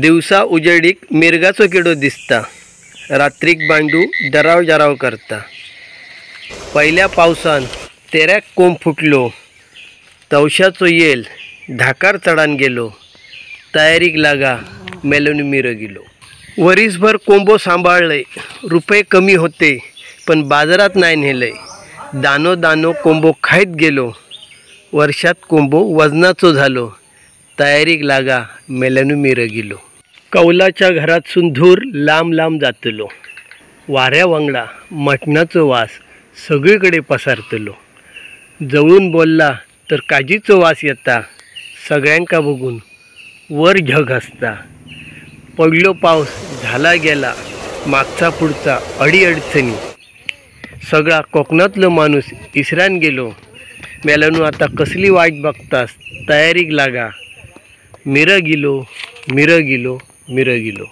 दिवसा उजेडीक मिरगाचो किडो दिसता, रात्रीक बांडू जराव जराव करता। पहिल्या पावसान तेऱ्याक कोंब फुटलो, तवशाचो येल धाकार चढान गेलो, तयारीक लागा मेलोन मिरगिलो। वरीसभर कोंबो सांभाळलंय, रुपये कमी होते पण बाजारात नाही नेलंय। दानो दानो कोंबो खायत गेलो, वर्षात कोंबो वजनाचो झालो, तयारीक लागा मेल्यानु मिरगिलो। कौलाच्या घरातसून धूर लांब लांब जातलो, वाऱ्या वांगडा मटणाचो वास सगळीकडे पसारतलो। जवळून बोलला तर काजीचो वास येता, सगळ्यांका बघून वर झग हसता। पडलो पाऊस झाला गेला, मागचा पुढचा अडीअडचणी, सगळा कोकणातलो माणूस इसरान गेलो। मेल्यानु आता कसली वाट बघतास, तयारीक लागा मिरगिलो मिरगिलो मिरगिलो।